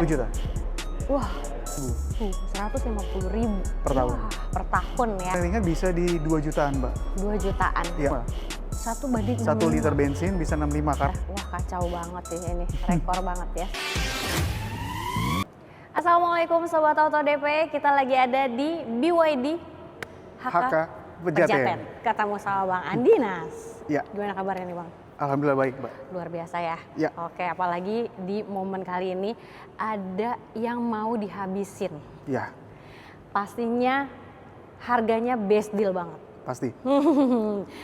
juta. Wah, 150.000 Per tahun. Wah, per tahun ya. Ringan bisa di 2 jutaan, Mbak. 2 jutaan. Iya. 1 liter bensin bisa 65 kan. Wah, kacau banget sih ini. Rekor banget ya. Assalamualaikum Sobat Auto DP. Kita lagi ada di BYD HK Pejaten. Ketemu sama Bang Andinas. Ya. Gimana kabarnya nih Bang? Alhamdulillah baik, Mbak. Luar biasa ya. Ya. Oke, apalagi di momen kali ini ada yang mau dihabisin. Ya, Pastinya harganya best deal banget. pasti.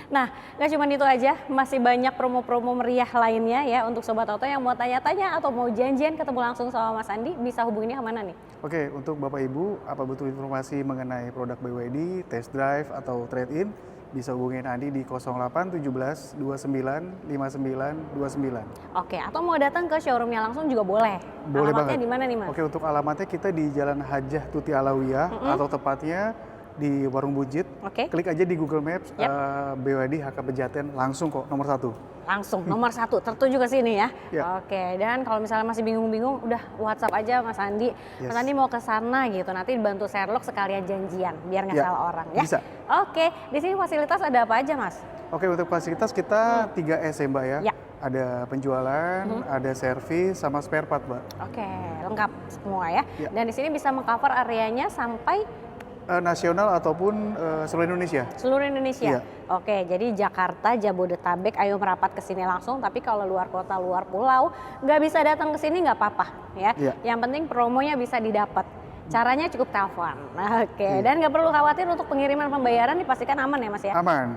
Nah, nggak cuma itu aja, masih banyak promo-promo meriah lainnya ya untuk Sobat Auto yang mau tanya-tanya atau mau janjian ketemu langsung sama Mas Andi, bisa hubunginnya kemana nih? Oke, untuk Bapak Ibu, apa butuh informasi mengenai produk BYD, test drive atau trade-in, bisa hubungin Andi di 08 17 29 59 29. Oke, atau mau datang ke showroomnya langsung juga boleh. Boleh Alamatnya banget. di mana nih Mas? Oke, untuk alamatnya kita di Jalan Hajah Tuti Alawiyah atau tepatnya di Warung Bujit. Oke. Klik aja di Google Maps Yap. BYD HK Pejaten, langsung kok nomor 1. Langsung nomor 1 tertuju ke sini ya. Ya. Oke, dan kalau misalnya masih bingung-bingung udah WhatsApp aja Mas Andi. Yes. Mas Andi mau ke sana gitu, nanti bantu Sherlock sekalian janjian biar nggak Ya, salah orang ya. bisa. Oke, di sini fasilitas ada apa aja Mas? Oke, untuk fasilitas kita 3S ya Mbak ya. Ya. Ada penjualan, ada servis, sama spare part Mbak. Oke, lengkap semua ya. Ya. Dan di sini bisa mengcover areanya sampai Nasional ataupun seluruh Indonesia. seluruh Indonesia. Iya. Oke, jadi Jakarta, Jabodetabek, ayo merapat ke sini langsung. Tapi kalau luar kota, luar pulau, nggak bisa datang ke sini nggak apa-apa ya. Iya. Yang penting promonya bisa didapat. Caranya cukup telepon. Oke, Iya. dan nggak perlu khawatir untuk pengiriman pembayaran dipastikan aman ya Mas ya. Aman.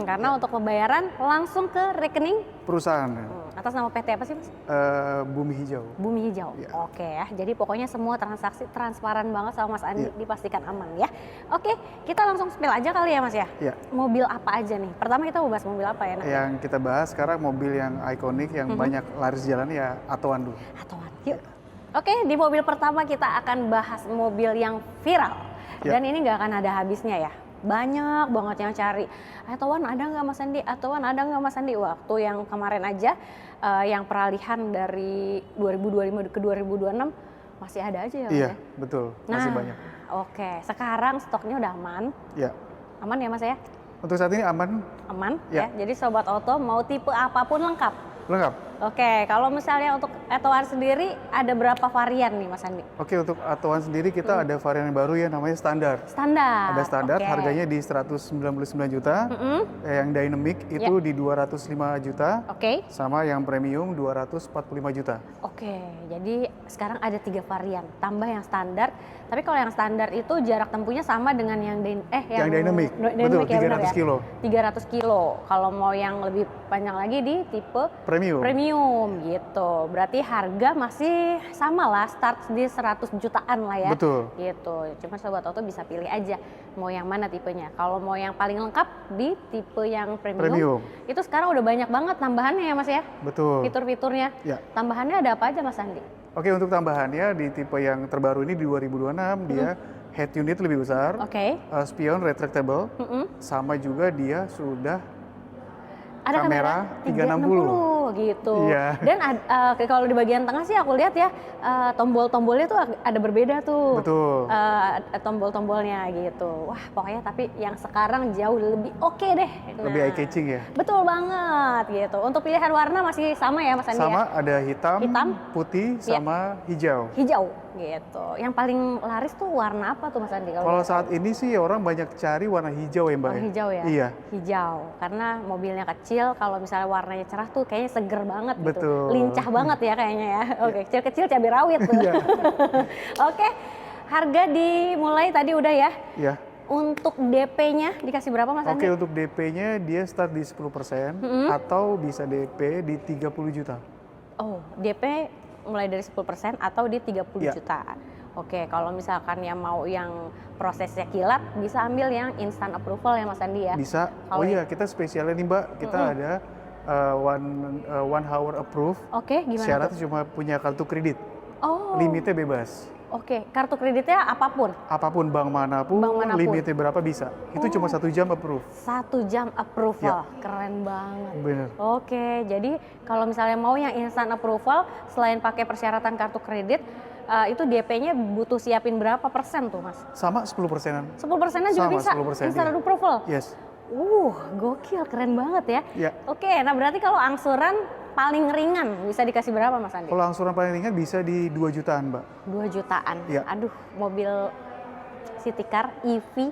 Karena untuk pembayaran langsung ke rekening Perusahaan atas nama PT apa sih Mas? Bumi Hijau. Bumi Hijau. Iya. Oke ya. Jadi pokoknya semua transaksi transparan banget sama Mas Andi, Iya. dipastikan aman ya. Oke, kita langsung spill aja kali ya Mas ya. Iya. Mobil apa aja nih? Pertama kita mau bahas mobil apa ya? Nak? Yang kita bahas sekarang mobil yang ikonik yang banyak laris jalan ya Atoan dulu. Atoan. Yuk. Oke, di mobil pertama kita akan bahas mobil yang viral. Ya. Dan ini nggak akan ada habisnya ya. Banyak banget yang cari. Atoan ada nggak Mas Andi? Atoan ada nggak Mas Andi? Waktu yang kemarin aja yang peralihan dari 2025 ke 2026 masih ada aja ya Mas Iya, ya? betul. Masih Nah, banyak. Oke, sekarang stoknya udah aman. Ya. Aman ya Mas ya? Untuk saat ini aman, Aman Ya. ya. Jadi Sobat Auto mau tipe apapun lengkap. lengkap. Oke, kalau misalnya untuk Etoan sendiri ada berapa varian nih Mas Andi? Oke, untuk Atoan sendiri kita ada varian yang baru ya namanya standar. Standar. Ada standar, Oke. harganya di 199 juta. Yang dynamic itu di 205 juta. Oke. Sama yang premium 245 juta. Oke, jadi sekarang ada 3 varian, tambah yang standar. Tapi kalau yang standar itu jarak tempuhnya sama dengan yang Yang dynamic. Betul, ya, benar 300 ya? kilo. 300 kilo. Kalau mau yang lebih panjang lagi di tipe premium gitu. Berarti harga masih sama lah, start di 100 jutaan lah ya. Betul. Gitu. Cuma Sobat Auto bisa pilih aja mau yang mana tipenya. Kalau mau yang paling lengkap di tipe yang premium. Itu sekarang udah banyak banget tambahannya ya Mas ya. Betul. Fitur-fiturnya. Ya. Tambahannya ada apa aja Mas Andi? Oke, untuk tambahannya di tipe yang terbaru ini di 2026 dia head unit lebih besar, Oke. spion retractable, sama juga dia sudah Ada kamera 360 gitu. Iya. Dan kalau di bagian tengah sih aku lihat ya tombol-tombolnya tuh ada berbeda tuh. Betul. Tombol-tombolnya gitu. Wah, pokoknya tapi yang sekarang jauh lebih oke deh. Lebih eye catching ya. Betul banget gitu. Untuk pilihan warna masih sama ya Mas Andi ya? Sama ada hitam, Hitam, putih, iya. sama hijau. Hijau gitu. Yang paling laris tuh warna apa tuh Mas Andi? Kalau saat ini sih orang banyak cari warna hijau ya Mbak. Oh, hijau ya? Iya. Hijau, karena mobilnya kecil, kalau misalnya warnanya cerah tuh kayaknya seger banget gitu. Betul. Lincah banget ya kayaknya ya. Oke, kecil-kecil cabai rawit tuh. Iya. Oke, harga dimulai tadi udah ya. Iya. Untuk DP-nya dikasih berapa Mas Oke, Andi? untuk DP-nya dia start di 10% atau bisa DP di 30 juta. Oh, DP mulai dari 10% atau di 30 Iya. juta. Oke, kalau misalkan yang mau yang prosesnya kilat, bisa ambil yang instant approval ya Mas Andi ya? Bisa. Kalau Oh iya, kita spesialnya nih Mbak, kita ada one hour approve. Oke, gimana tuh? Syaratnya cuma punya kartu kredit. Oh, Limitnya bebas. oke. Kartu kreditnya apapun? Apapun bank manapun, Bank manapun. limitnya berapa bisa. Itu cuma 1 jam approve. 1 jam approval, Ya. keren banget. Bener. Oke, jadi kalau misalnya mau yang instant approval, selain pakai persyaratan kartu kredit, itu DP-nya butuh siapin berapa persen tuh Mas? Sama 10%-an. 10%-nya juga Sama, bisa 10%, instant iya. approval? Yes. Gokil, keren banget ya. Ya. Oke, nah berarti kalau angsuran paling ringan bisa dikasih berapa Mas Andi? Kalau angsuran paling ringan bisa di 2 jutaan, Mbak. 2 jutaan. Ya. Aduh, mobil City Car EV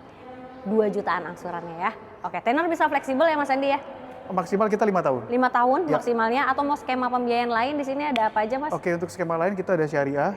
2 jutaan angsurannya ya. Oke, tenor bisa fleksibel ya Mas Andi ya? Maksimal kita 5 tahun. 5 tahun Ya. maksimalnya, atau mau skema pembiayaan lain di sini ada apa aja Mas? Oke, untuk skema lain kita ada syariah,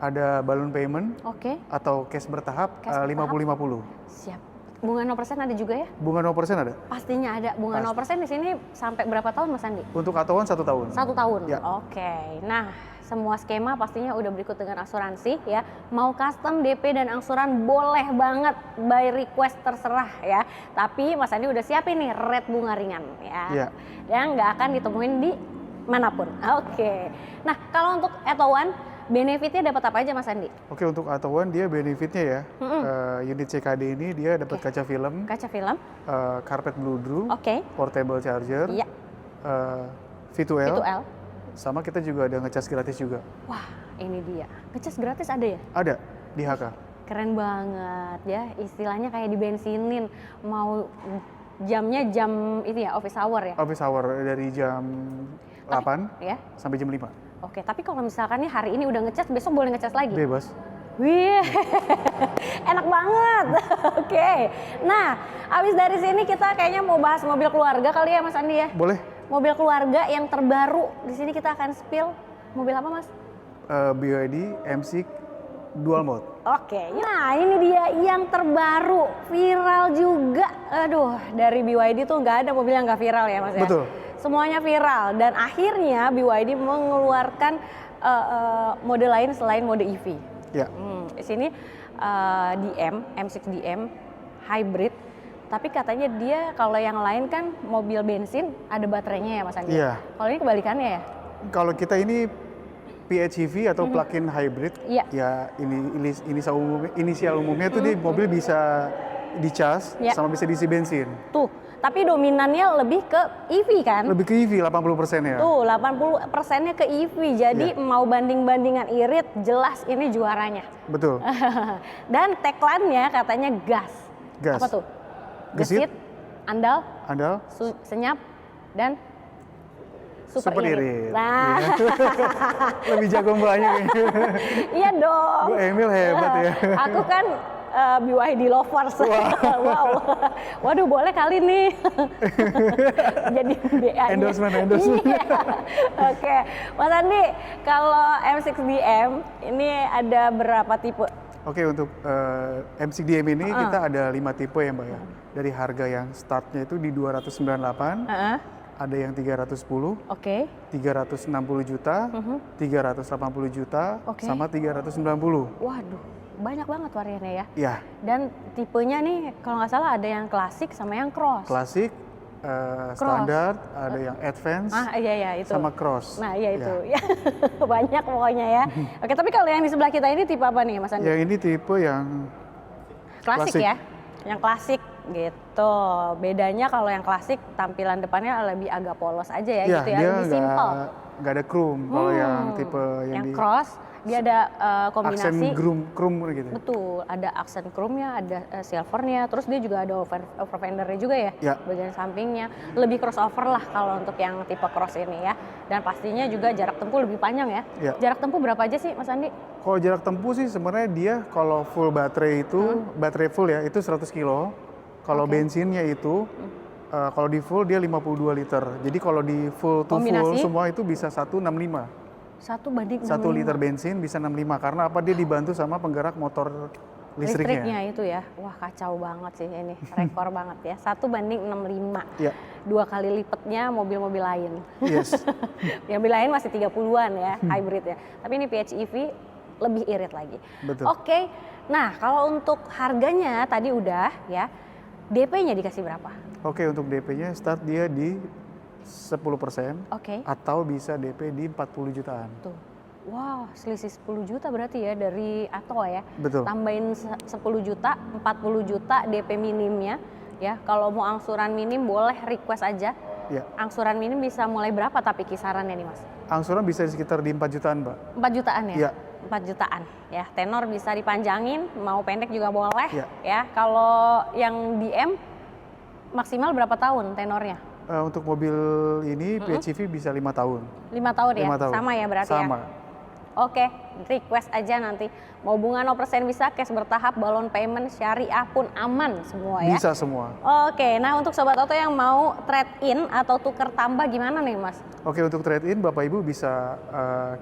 ada balloon payment, Oke, atau cash bertahap, Cash bertahap. 50-50. siap. Bunga 0% ada juga ya? Bunga 0% ada. Pastinya ada. Bunga Pasti. 0% di sini sampai berapa tahun Mas Andi? Untuk atuan 1 tahun. 1 tahun. Ya. Oke. Nah, semua skema pastinya udah berikut dengan asuransi ya. Mau custom DP dan angsuran boleh banget, by request terserah ya. Tapi Mas Andi udah siapin nih rate bunga ringan ya. Iya. Yang nggak akan ditemuin di manapun. Oke. Nah, kalau untuk Etowan benefitnya dapat apa aja Mas Andi? Oke, untuk atuan dia benefitnya ya. Unit CKD ini dia dapat Oke. kaca film, Kaca film? carpet bludru, Oke. portable charger, Iya. V2L, V2L. sama kita juga ada ngecas gratis juga. Wah, ini dia. Ngecas gratis ada ya? Ada di HK. Keren banget ya, istilahnya kayak dibensinin. Mau jamnya jam ini ya, office hour ya? Office hour dari jam 8 Ya. sampai jam 5. Oke, tapi kalau misalkan nih hari ini udah ngecas, besok boleh ngecas lagi? Bebas. Wih, enak banget. Oke, nah abis dari sini kita kayaknya mau bahas mobil keluarga kali ya Mas Andi ya? Boleh. Mobil keluarga yang terbaru, di sini kita akan spill mobil apa Mas? BYD M6 dual mode. Oke, nah ini dia yang terbaru, viral juga. Aduh, dari BYD tuh nggak ada mobil yang nggak viral ya Mas ya? Betul. Semuanya viral dan akhirnya BYD mengeluarkan mode lain selain mode EV. Ya. Di sini M6 DM hybrid, tapi katanya dia kalau yang lain kan mobil bensin ada baterainya ya Mas Andi? Iya. Kalau ini kebalikannya ya? Kalau kita ini PHEV atau plug-in hybrid, Iya. ya inisial umumnya itu di mobil bisa dicas Iya. sama bisa diisi bensin. Tuh, tapi dominannya lebih ke EV kan? Lebih ke EV 80% ya. Tuh, 80%-nya ke EV. Jadi Iya. mau banding-bandingan irit, jelas ini juaranya. Betul. Dan tagline-nya katanya gas. Gas. Apa tuh? Gesit. Andal, Andal, senyap, dan super, super irit. irit. Nah, lebih jago mbaknya kayaknya. iya dong. Bu Emil hebat ya. Aku kan BYD lovers. Wow. Waduh, boleh kali nih. Jadi BA-nya. Endorsement. Iya. Oke, Mas Andi, kalau M6DM ini ada berapa tipe? Oke, untuk M6DM ini kita ada 5 tipe ya mbak ya. Dari harga yang startnya itu di 298, ada yang 310, Oke. 360 juta, 380 juta, Oke. sama 390. Waduh, banyak banget variannya ya. Ya, Dan tipenya nih kalau nggak salah ada yang klasik sama yang cross. klasik, standar, ada yang advance, Iya itu. sama cross. Nah iya itu. Ya. Banyak pokoknya ya. Oke, tapi kalau yang di sebelah kita ini tipe apa nih Mas Andi? Yang ini tipe yang Klasik klasik. ya. Yang klasik gitu. Bedanya kalau yang klasik tampilan depannya lebih agak polos aja ya, gitu ya. dia Lebih simpel. nggak ada chrome. Kalau yang tipe yang di cross dia ada aksen kombinasi. chrome gitu. Betul, ada aksen chrome-nya, ada silvernya, terus dia juga ada over fendernya juga ya, Ya. bagian sampingnya. Lebih crossover lah kalau untuk yang tipe cross ini ya. Dan pastinya juga jarak tempuh lebih panjang ya. Ya. Jarak tempuh berapa aja sih Mas Andi? Kalau jarak tempuh sih sebenarnya dia kalau full baterai itu, baterai full ya itu 100 kilo. Kalau bensinnya itu, kalau di full dia 52 liter. Jadi kalau di full to full Kombinasi? semua itu bisa 165. 1:65. 1 liter bensin bisa 65 karena apa dia dibantu sama penggerak motor listriknya. Itu ya. Wah, kacau banget sih ini. Rekor banget ya. 1:65. Ya, 2 kali lipatnya mobil-mobil lain. yes. Yang lain masih 30-an ya, hybrid ya. Tapi ini PHEV lebih irit lagi. Betul. Oke. Nah, kalau untuk harganya tadi udah ya. DP-nya dikasih berapa? Oke, untuk DP-nya start dia di 10% Oke. atau bisa DP di 40 jutaan. Tuh. Wah, selisih 10 juta berarti ya dari Atto ya. Betul. Tambahin 10 juta, 40 juta DP minimnya ya. Kalau mau angsuran minim boleh request aja. Ya. Angsuran minim bisa mulai berapa tapi kisarannya nih Mas? Angsuran bisa sekitar di 4 jutaan, Mbak. 4 jutaan ya? Iya. 4 jutaan ya. Tenor bisa dipanjangin, mau pendek juga boleh Ya. ya. Kalau yang DM maksimal berapa tahun tenornya? Untuk mobil ini PHEV bisa 5 tahun. 5 tahun ya? 5 tahun. Sama ya berarti Sama. ya? Oke, request aja nanti. Mau bunga 0% bisa, cash bertahap, balon payment, syariah pun aman semua ya? Bisa semua. Oke, nah untuk Sobat Auto yang mau trade-in atau tuker tambah gimana nih Mas? Oke, untuk trade-in Bapak Ibu bisa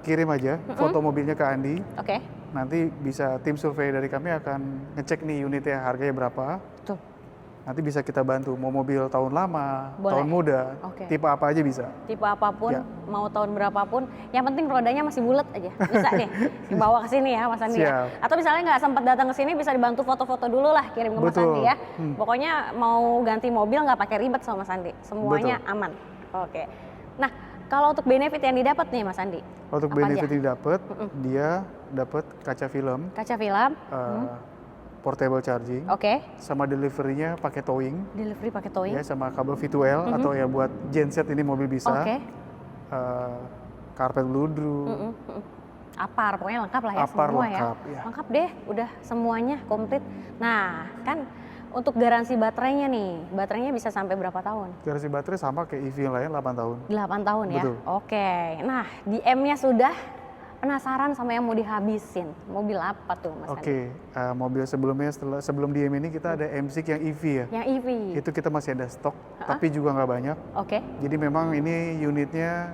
kirim aja foto mobilnya ke Andi. Oke, Nanti bisa tim survei dari kami akan ngecek nih unitnya harganya berapa. tuh. Nanti bisa kita bantu, mau mobil tahun lama, Boleh. tahun muda, Oke. tipe apa aja bisa. Tipe apapun, Ya. mau tahun berapapun, yang penting rodanya masih bulat aja. Bisa nih, dibawa ke sini ya Mas Andi ya. Siap. Atau misalnya nggak sempat datang ke sini, bisa dibantu foto-foto dulu lah, kirim ke Mas Betul. Andi ya. Pokoknya mau ganti mobil nggak pakai ribet sama Mas Andi, semuanya Betul. aman. Oke. Nah, kalau untuk benefit yang didapat nih Mas Andi, Untuk apa benefit aja? yang didapat, dia dapat kaca film, Kaca film, portable charging, oke. sama delivery-nya pakai towing, Delivery pakai towing, ya sama kabel V2L atau ya buat genset ini mobil bisa. oke. Karpet ludruk, Apar, pokoknya lengkap lah ya Apar semua lengkap, ya. ya. Lengkap deh, udah semuanya komplit. Nah, kan untuk garansi baterainya nih, baterainya bisa sampai berapa tahun? Garansi baterai sama kayak EV yang lain 8 tahun. 8 tahun ya? Betul. Oke, nah di M-nya sudah, penasaran sama yang mau dihabisin. Mobil apa tuh Mas Andi? Oke, mobil sebelumnya sebelum DM ini kita ada M6 yang EV ya. Yang EV? Itu kita masih ada stok, tapi juga nggak banyak. Oke, Jadi memang ini unitnya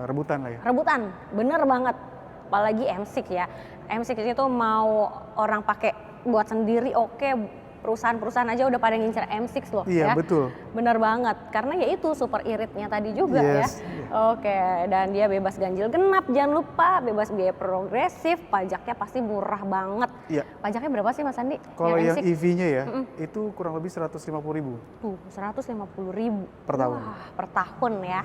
rebutan lah ya. rebutan, bener banget. Apalagi M6 ya. M6 itu mau orang pakai buat sendiri oke, perusahaan-perusahaan aja udah pada ngincer M6 loh Iya, ya. betul. Bener banget, karena ya itu super iritnya tadi juga Yes, ya. Oke, dan dia bebas ganjil genap, jangan lupa bebas biaya progresif, pajaknya pasti murah banget. Iya. Pajaknya berapa sih Mas Andi? Kalau yang M6? EV-nya ya, itu kurang lebih 150.000 Tuh, 150.000 per tahun. Wah, per tahun ya.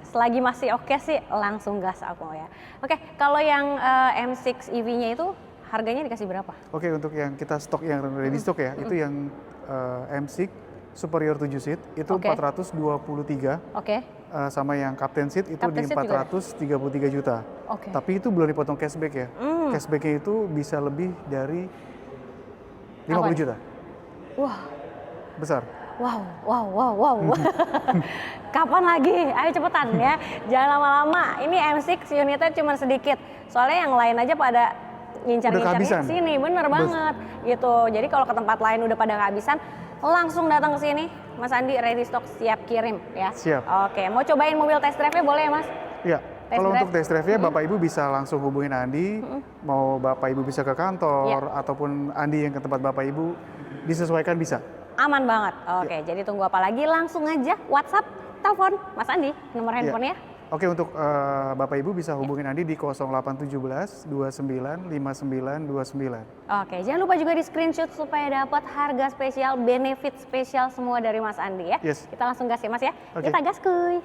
Selagi masih oke sih, langsung gas aku ya. Oke, kalau yang M6 EV-nya itu harganya dikasih berapa? Oke, untuk yang kita stok yang ready stock ya, itu yang M6 Superior 7 seat itu Oke. 423, Oke, sama yang Captain seat itu Captain di seat juga ada? 433 juta. oke. Tapi itu belum dipotong cashback ya. Cashbacknya itu bisa lebih dari 50 Apa nih? juta. Wah, Besar. wow. Kapan lagi? Ayo cepetan ya. Jangan lama-lama. Ini M6 unitnya cuma sedikit. Soalnya yang lain aja pada ngincar-ngincar kehabisan. sini. Bener banget. Gitu. Jadi kalau ke tempat lain udah pada kehabisan, langsung datang ke sini. Mas Andi ready stock, siap kirim ya. Siap. Oke, mau cobain mobil test drive-nya boleh ya Mas? Ya, Test kalau drive? untuk test drive-nya Bapak Ibu bisa langsung hubungin Andi. Mau Bapak Ibu bisa ke kantor ataupun Andi yang ke tempat Bapak Ibu disesuaikan bisa. Aman banget. Oke, jadi tunggu apa lagi? Langsung aja WhatsApp, telepon Mas Andi, nomor handphonenya. Oke, untuk Bapak Ibu bisa hubungin Andi di 0817 29 59 29. Oke, jangan lupa juga di screenshot supaya dapat harga spesial, benefit spesial semua dari Mas Andi ya. Yes. Kita langsung gas ya Mas ya. Oke. Kita gas kuy.